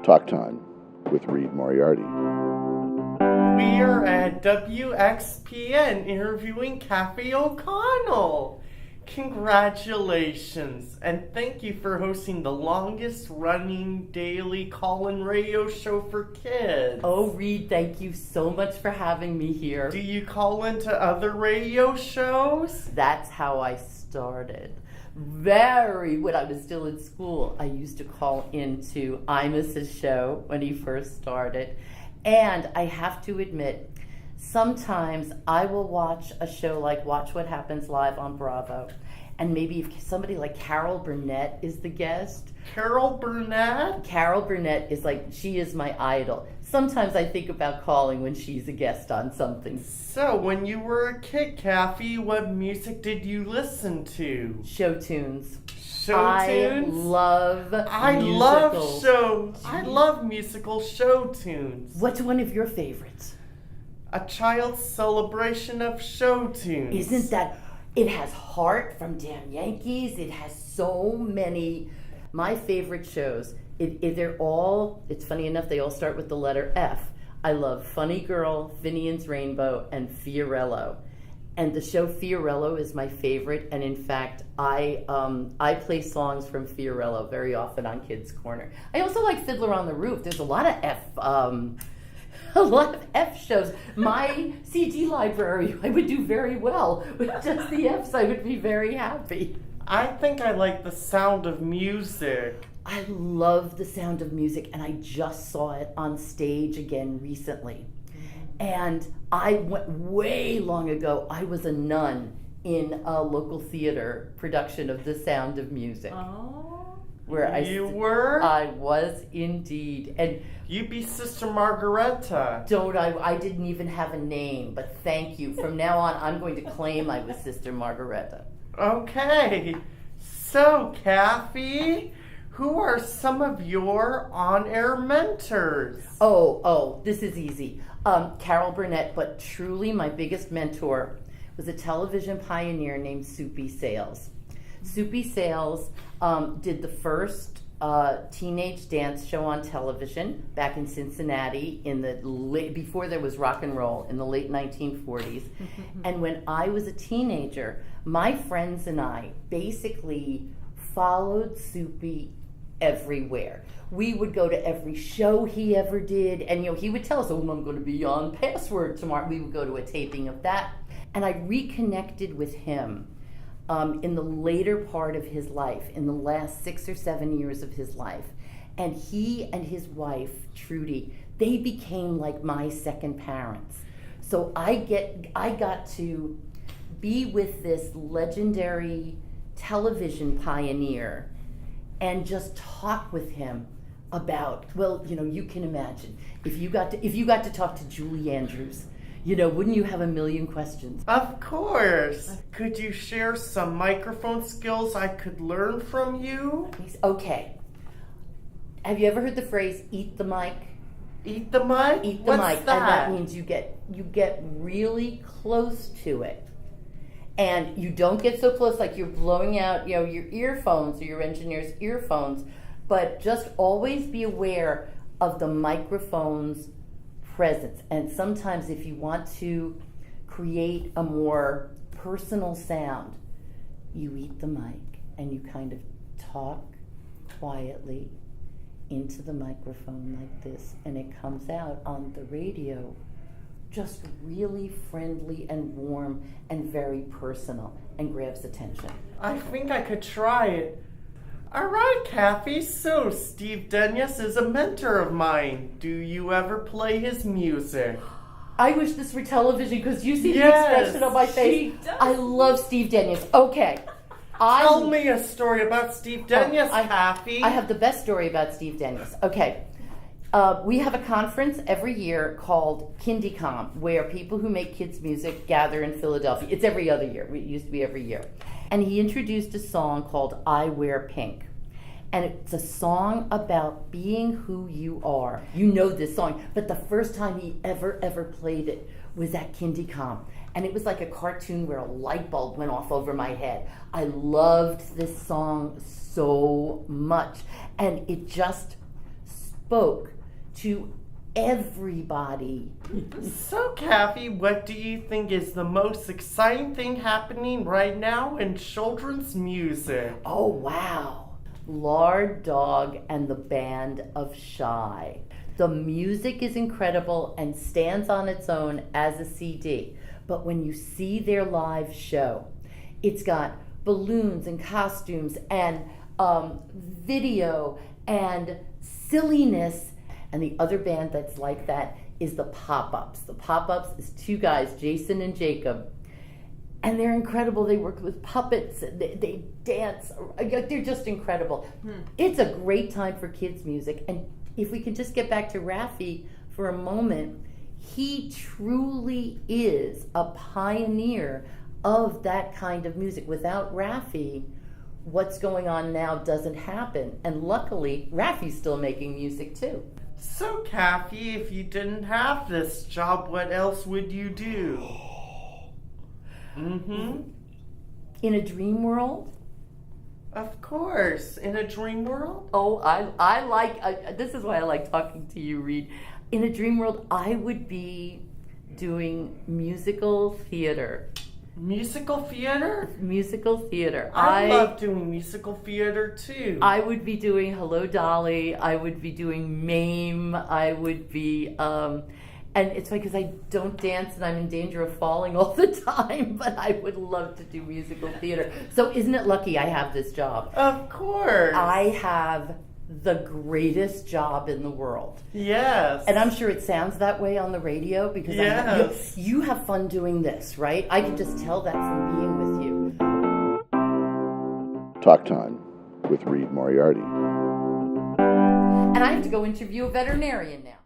Talk Time with Reid Moriarty. We are at WXPN interviewing Kathy O'Connell. Congratulations, and thank you for hosting the longest running daily call-in radio show for kids. Oh, Reid, thank you so much for having me here. Do you call into other radio shows? That's how I started. When I was still in school, I used to call into Imus's show when he first started. And I have to admit, sometimes I will watch a show like Watch What Happens Live on Bravo. And maybe if somebody like Carol Burnett is the guest. Carol Burnett? Carol Burnett is she is my idol. Sometimes I think about calling when she's a guest on something. So, when you were a kid, Kathy, what music did you listen to? Show tunes. Show tunes? I love musical show tunes. What's one of your favorites? A Child's Celebration of Show Tunes. Isn't that... It has Heart from Damn Yankees. It has so many. My favorite shows, it's funny enough, they all start with the letter F. I love Funny Girl, Finian's Rainbow, and Fiorello. And the show Fiorello is my favorite. And in fact, I play songs from Fiorello very often on Kids Corner. I also like Fiddler on the Roof. There's a lot of F shows. My CD library, I would do very well with just the Fs. I would be very happy. I think I like The Sound of Music. I love The Sound of Music, and I just saw it on stage again recently. And I went way long ago. I was a nun in a local theater production of The Sound of Music. Oh, where were? I was indeed. And you'd be Sister Margareta. I didn't even have a name, but thank you. From now on, I'm going to claim I was Sister Margareta. Okay. So, Kathy, who are some of your on-air mentors? Oh, this is easy. Carol Burnett, but truly my biggest mentor was a television pioneer named Soupy Sales. Soupy Sales did the first teenage dance show on television back in Cincinnati before there was rock and roll in the late 1940s. And when I was a teenager, my friends and I basically followed Soupy everywhere. We would go to every show he ever did, and he would tell us, I'm going to be on Password tomorrow. We would go to a taping of that. And I reconnected with him in the later part of his life, in the last 6 or 7 years of his life. And he and his wife, Trudy, they became like my second parents. So I got to be with this legendary television pioneer and just talk with him about, you can imagine, if you got to talk to Julie Andrews, wouldn't you have a million questions? Of course. Could you share some microphone skills I could learn from you? Okay. Have you ever heard the phrase, eat the mic? Eat the mic? Eat the mic. That? And that means you get really close to it. And you don't get so close like you're blowing out, your earphones or your engineer's earphones, but just always be aware of the microphone's presence. And sometimes if you want to create a more personal sound, you eat the mic and you kind of talk quietly into the microphone like this, and it comes out on the radio just really friendly and warm and very personal and grabs attention. I think I could try it. All right, Kathy, so Steve Dennis is a mentor of mine. Do you ever play his music? I wish this were television because you see the expression on my face. I love Steve Dennis. Okay. Tell me a story about Steve Dennis, Kathy. I have the best story about Steve Dennis. Okay. We have a conference every year called KindyCom, where people who make kids music gather in Philadelphia. It's every other year. It used to be every year. And he introduced a song called I Wear Pink. And it's a song about being who you are. You know this song, but the first time he ever played it was at KindyCom. And it was like a cartoon where a light bulb went off over my head. I loved this song so much. And it just spoke to everybody. So, Kathy, what do you think is the most exciting thing happening right now in children's music? Oh, wow. Lard Dog and the Band of Shy. The music is incredible and stands on its own as a CD. But when you see their live show, it's got balloons and costumes and video and silliness. And the other band that's like that is the Pop-Ups. The Pop-Ups is two guys, Jason and Jacob. And they're incredible. They work with puppets. They dance. They're just incredible. It's a great time for kids' music. And if we can just get back to Raffi for a moment, he truly is a pioneer of that kind of music. Without Raffi, what's going on now doesn't happen. And luckily, Raffi's still making music too. So, Kathy, if you didn't have this job, what else would you do? In a dream world? Of course, in a dream world. Oh, I like, this is why I like talking to you, Reid. In a dream world, I would be doing musical theater. Musical theater? Musical theater. I love doing musical theater too. I would be doing Hello Dolly. I would be doing Mame. I would be, and it's funny because I don't dance and I'm in danger of falling all the time, but I would love to do musical theater. So isn't it lucky I have this job? Of course. I have the greatest job in the world. Yes. And I'm sure it sounds that way on the radio because you have fun doing this, right? I can just tell that from being with you. Talk Time with Reid Moriarty. And I have to go interview a veterinarian now.